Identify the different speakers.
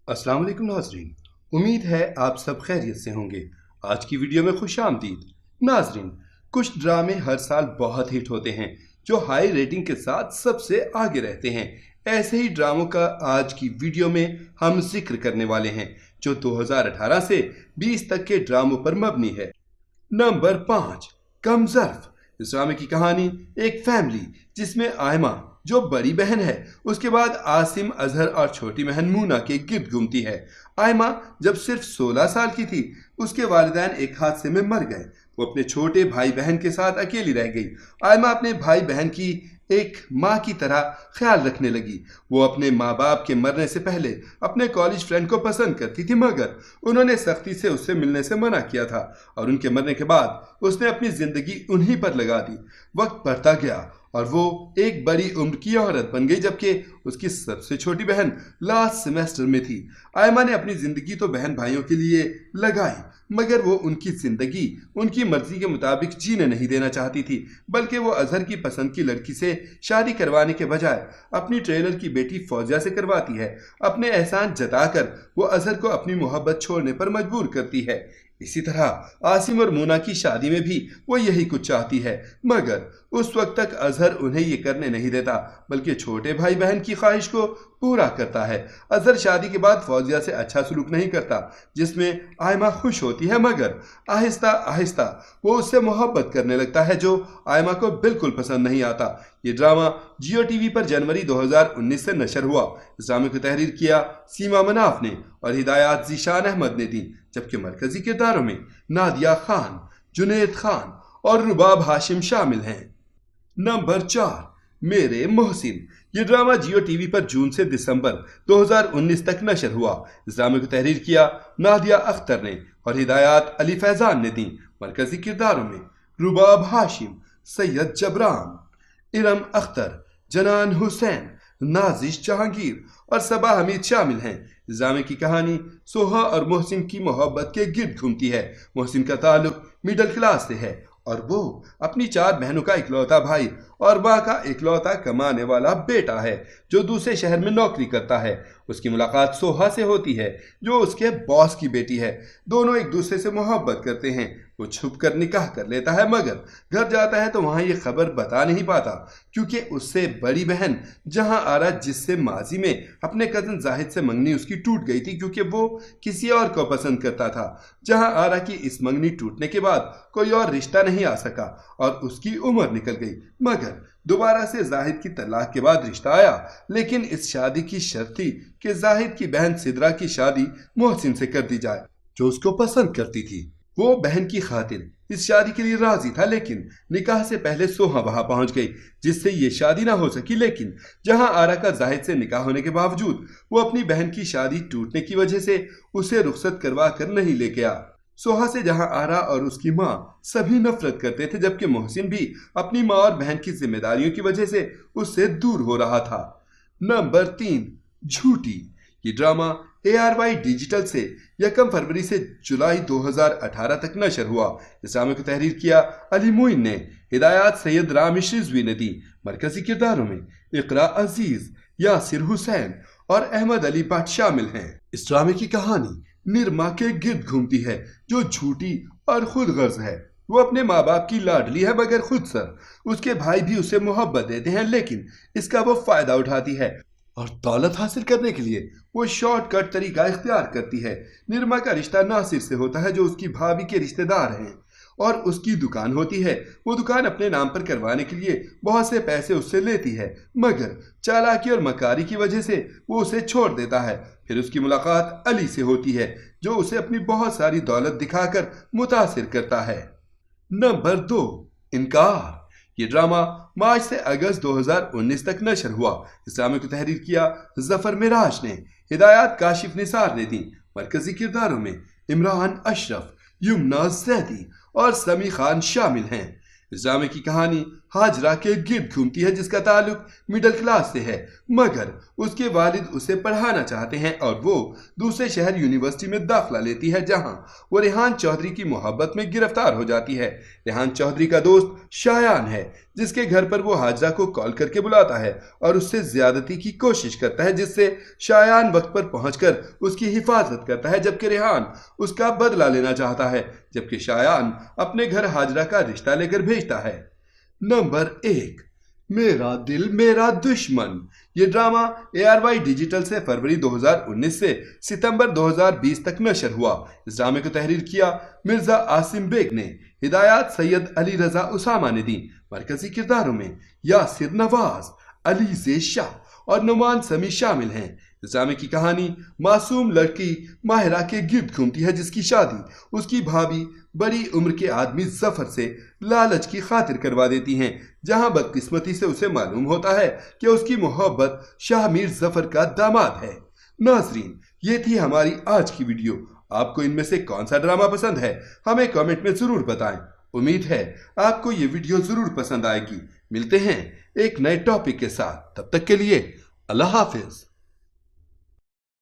Speaker 1: अस्सलाम वालेकुम नाजरीन। उम्मीद है आप सब खैरियत से होंगे। आज की वीडियो में खुश आमदीद। नाजरीन, कुछ ड्रामे हर साल बहुत हिट होते हैं जो हाई रेटिंग के साथ सबसे आगे रहते हैं। ऐसे ही ड्रामों का आज की वीडियो में हम जिक्र करने वाले हैं जो 2018 से 20 तक के ड्रामों पर मबनी है। नंबर 5, कमजर्फ। इस ड्रामे की कहानी एक फैमिली जिसमें आयमा जो बड़ी बहन है, उसके बाद आसिम, अजहर और छोटी बहन मूना के गिर्द घूमती है। आयमा जब सिर्फ 16 साल की थी, उसके वालिदैन एक हादसे में मर गए। वो अपने छोटे भाई बहन के साथ अकेली रह गई। आयमा अपने भाई बहन की एक माँ की तरह ख्याल रखने लगी। वो अपने माँ बाप के मरने से पहले अपने कॉलेज फ्रेंड को पसंद करती थी, मगर उन्होंने सख्ती से उससे मिलने से मना किया था और उनके मरने के बाद उसने अपनी जिंदगी उन्हीं पर लगा दी। वक्त बढ़ता गया और वो एक बड़ी उम्र की औरत बन गई, जबकि उसकी सबसे छोटी बहन लास्ट सेमेस्टर में थी। आयमा ने अपनी जिंदगी तो बहन भाइयों के लिए लगाई, मगर वो उनकी जिंदगी उनकी मर्जी के मुताबिक जीने नहीं देना चाहती थी, बल्कि वो अजहर की पसंद की लड़की से शादी करवाने के बजाय अपनी ट्रेलर की बेटी फौजिया से करवाती है। अपने एहसान जताकर वो अजहर को अपनी मोहब्बत छोड़ने पर मजबूर करती है। इसी तरह आसिम और मूना की शादी में भी वो यही कुछ चाहती है, मगर उस वक्त तक अजहर उन्हें ये करने नहीं देता, बल्कि छोटे भाई बहन की ख्वाहिश को पूरा करता है। अजहर शादी के बाद फौजिया से अच्छा सलूक नहीं करता, जिसमें आयमा खुश होती है, मगर आहिस्ता आहिस्ता वो उससे मोहब्बत करने लगता है, जो आयमा को बिल्कुल पसंद नहीं आता। ये ड्रामा जियो टीवी पर जनवरी 2019 से नशर हुआ। इस ड्रामे को तहरीर किया सीमा मनाफ ने और हिदायत जीशान अहमद ने दी, जबकि मरकजी किरदारों में नादिया खान, जुनैद खान और रुबाब हाशिम शामिल हैं। नंबर 4, मेरे मोहसिन। ये ड्रामा जियो टीवी पर जून से दिसंबर 2019 तक नशर हुआ। इस ड्रामे को तहरीर किया नादिया अख्तर ने और हिदायत अली फैजान ने दी। मरकजी किरदारों में रुबाब हाशिम, सैयद जबरान, इरम अख्तर, जनान हुसैन, नाजिश जहांगीर और सबा हमीद शामिल हैं। इस ड्रामे की कहानी सोहा और मोहसिन की मोहब्बत के गिर्द घूमती है। मोहसिन का ताल्लुक मिडिल क्लास से है और वो अपनी 4 बहनों का इकलौता भाई और माँ का इकलौता कमाने वाला बेटा है जो दूसरे शहर में नौकरी करता है। उसकी मुलाकात सोहा से होती है जो उसके बॉस की बेटी है। दोनों एक दूसरे से मोहब्बत करते हैं। वो छुप कर निकाह कर लेता है, मगर घर जाता है तो वहाँ ये खबर बता नहीं पाता, क्योंकि उससे बड़ी बहन जहाँ आरा, जिससे माजी में अपने कजन जाहिद से मंगनी उसकी टूट गई थी क्योंकि वो किसी और को पसंद करता था। जहाँ आरा की इस मंगनी टूटने के बाद कोई और रिश्ता नहीं आ सका और उसकी उम्र निकल गई, मगर दोबारा से जाहिद की तलाक के बाद रिश्ता आया। लेकिन इस शादी की शर्त थी कि जाहिद की बहन सिद्रा की शादी मोहसिन से कर दी जाए जो उसको पसंद करती थी। वो बहन की खातिर इस शादी के लिए राजी था, लेकिन निकाह से पहले सोहा वहां पहुंच गई, जिससे ये शादी ना हो सकी। लेकिन जहां आरा का जाहिद से निकाह होने के बावजूद वो अपनी बहन की शादी टूटने की वजह से उसे रुखसत करवा कर नहीं लेके आ। सोहा से जहां आरा और उसकी माँ सभी नफरत करते थे, जबकि मोहसिन भी अपनी माँ और बहन की जिम्मेदारियों की वजह से उससे दूर हो रहा था। नंबर 3, झूठी। ये ड्रामा ARY डिजिटल से 1 फरवरी से जुलाई 2018 तक नशर हुआ। इस ड्रामे को तहरीर किया अली मोइन ने, हिदायत सैयद रामिश रिजवी ने दी। मरकजी किरदारों में इकरा अजीज, यासिर हुसैन और अहमद अली भट्ट शामिल हैं। इस ड्रामे की कहानी निर्मा के गिर्द घूमती है जो झूठी और खुद गर्ज है। वो अपने माँ बाप की लाडली है, मगर खुद सर उसके भाई भी उसे मोहब्बत देते हैं, लेकिन इसका वो फायदा उठाती है और दौलत हासिल करने के लिए वो शॉर्टकट तरीका इख्तियार करती है। निर्मा का रिश्ता नासिर से होता है जो उसकी भाभी के रिश्तेदार हैं और उसकी दुकान होती है। वो दुकान अपने नाम पर करवाने के लिए बहुत से पैसे उससे लेती है, मगर चालाकी और मकारी की वजह से वो उसे छोड़ देता है। फिर उसकी मुलाकात अली से होती है जो उसे अपनी बहुत सारी दौलत दिखाकर मुतासिर करता है। नंबर 2, इनकार। ये ड्रामा मार्च से अगस्त 2019 तक नशर हुआ। इस ड्रामे को तहरीर किया जफर मिराज ने, हिदायत काशिफ निसार ने दी। मरकजी किरदारों में इमरान अशरफ, युमना जैदी और समी खान शामिल हैं। इस ड्रामे की कहानी हाजरा के गिर्द घूमती है जिसका ताल्लुक मिडिल क्लास से है, मगर उसके वालिद उसे पढ़ाना चाहते हैं और वो दूसरे शहर यूनिवर्सिटी में दाखिला लेती है जहां वो रेहान चौधरी की मोहब्बत में गिरफ्तार हो जाती है। रेहान चौधरी का दोस्त शायान है जिसके घर पर वो हाजरा को कॉल करके बुलाता है और उससे ज्यादती की कोशिश करता है, जिससे शायान वक्त पर पहुंचकर उसकी हिफाजत करता है जबकि रेहान उसका बदला लेना चाहता है, जबकि शायान अपने घर हाजरा का रिश्ता लेकर भेजता है। नंबर 1, मेरा दिल मेरा दुश्मन। ये ड्रामा ARY डिजिटल से फरवरी 2019 से सितंबर 2020 तक नशर हुआ। इस ड्रामे को तहरीर किया मिर्जा आसिम बेग ने, हिदायत सैयद अली रजा उसामा ने दी। मरकजी किरदारों में यासिर नवाज, अलीज़े शाह और नुमान समी शामिल हैं। इस ड्रामे की कहानी मासूम लड़की माहिरा के गिर्द घूमती है जिसकी शादी उसकी भाभी बड़ी उम्र के आदमी जफर से लालच की खातिर करवा देती हैं, जहां बदकिस्मती से उसे मालूम होता है कि उसकी मोहब्बत शाहमीर जफर का दामाद है। नाजरीन, ये थी हमारी आज की वीडियो। आपको इनमें से कौन सा ड्रामा पसंद है हमें कमेंट में जरूर बताएं। उम्मीद है आपको ये वीडियो जरूर पसंद आएगी। मिलते हैं एक नए टॉपिक के साथ, तब तक के लिए अल्लाह हाफिज।